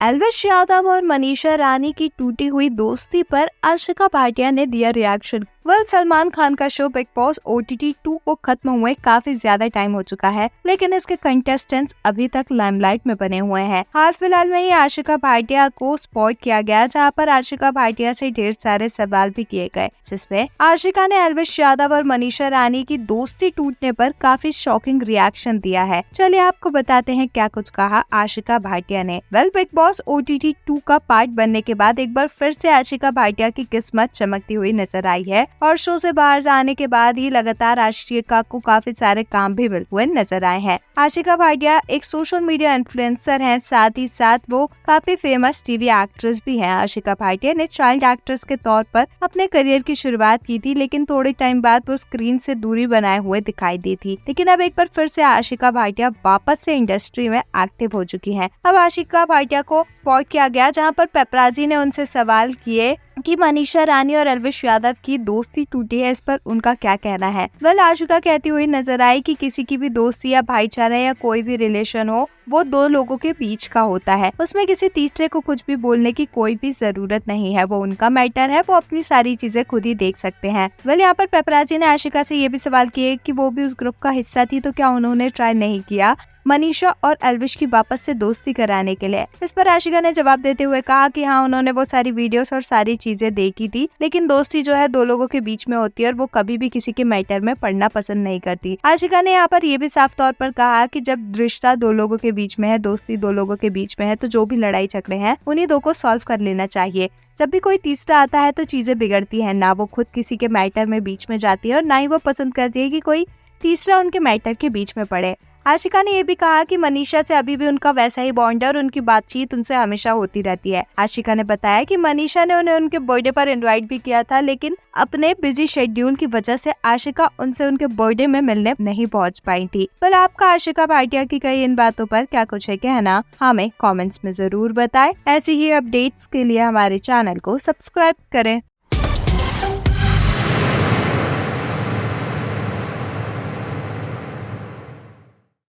एल्विश यादव और मनीषा रानी की टूटी हुई दोस्ती पर आशिका भाटिया ने दिया रिएक्शन। सलमान खान का शो बिग बॉस OTT 2 को खत्म हुए काफी ज्यादा टाइम हो चुका है, लेकिन इसके कंटेस्टेंट्स अभी तक लाइमलाइट में बने हुए हैं। हाल फिलहाल में ही आशिका भाटिया को स्पॉट किया गया, जहां पर आशिका भाटिया से ढेर सारे सवाल भी किए गए, जिसमें आशिका ने एल्विश यादव और मनीषा रानी की दोस्ती टूटने पर काफी शॉकिंग रिएक्शन दिया है। चलिए आपको बताते हैं क्या कुछ कहा आशिका भाटिया ने। बिग बॉस OTT 2 का पार्ट बनने के बाद एक बार फिर से आशिका भाटिया की किस्मत चमकती हुई नजर आई है और शो से बाहर जाने के बाद ही लगातार आशिका को काफी सारे काम भी मिलते हुए नजर आए हैं। आशिका भाटिया एक सोशल मीडिया इन्फ्लुएंसर हैं, साथ ही साथ वो काफी फेमस टीवी एक्ट्रेस भी हैं। आशिका भाटिया ने चाइल्ड एक्ट्रेस के तौर पर अपने करियर की शुरुआत की थी, लेकिन थोड़े टाइम बाद वो स्क्रीन से दूरी बनाए हुए दिखाई दी थी। लेकिन अब एक बार फिर से आशिका भाटिया वापस से इंडस्ट्री में एक्टिव हो चुकी हैं। अब आशिका भाटिया को स्पॉट किया गया, जहां पर पेपराजी ने उनसे सवाल किए कि मनीषा रानी और एल्विश यादव की दोस्ती टूटी है, इस पर उनका क्या कहना है। आशिका कहती हुई नजर आई कि किसी की भी दोस्ती या भाईचारा या कोई भी रिलेशन हो, वो दो लोगों के बीच का होता है, उसमें किसी तीसरे को कुछ भी बोलने की कोई भी जरूरत नहीं है। वो उनका मैटर है, वो अपनी सारी चीजें खुद ही देख सकते हैं। यहाँ पर पेपराजी ने आशिका से ये भी सवाल किए कि वो भी उस ग्रुप का हिस्सा थी, तो क्या उन्होंने ट्राई नहीं किया मनीषा और एल्विश की वापस से दोस्ती कराने के लिए। इस पर आशिका ने जवाब देते हुए कहा कि हाँ, उन्होंने वो सारी वीडियोस और सारी चीजें देखी थी, लेकिन दोस्ती जो है दो लोगों के बीच में होती है और वो कभी भी किसी के मैटर में पड़ना पसंद नहीं करती। आशिका ने यहाँ पर ये भी साफ तौर पर कहा कि जब रिश्ता दो लोगों के बीच में है, दोस्ती दो लोगों के बीच में है, तो जो भी लड़ाई झगड़े हैं उन्हीं दो को सॉल्व कर लेना चाहिए। जब भी कोई तीसरा आता है तो चीजें बिगड़ती है, ना वो खुद किसी के मैटर में बीच में जाती है और ना ही वो पसंद करती है कि कोई तीसरा उनके मैटर के बीच में पड़े। आशिका ने ये भी कहा कि मनीषा से अभी भी उनका वैसा ही बॉन्ड है और उनकी बातचीत उनसे हमेशा होती रहती है। आशिका ने बताया कि मनीषा ने उन्हें उनके बर्थडे पर इनवाइट भी किया था, लेकिन अपने बिजी शेड्यूल की वजह से आशिका उनसे उनके बर्थडे में मिलने नहीं पहुंच पाई थी। पर आपका आशिका भाटिया की कई इन बातों पर क्या कुछ है कहना, हमें कमेंट्स में जरूर बताएं। ऐसी ही अपडेट्स के लिए हमारे चैनल को सब्सक्राइब करें।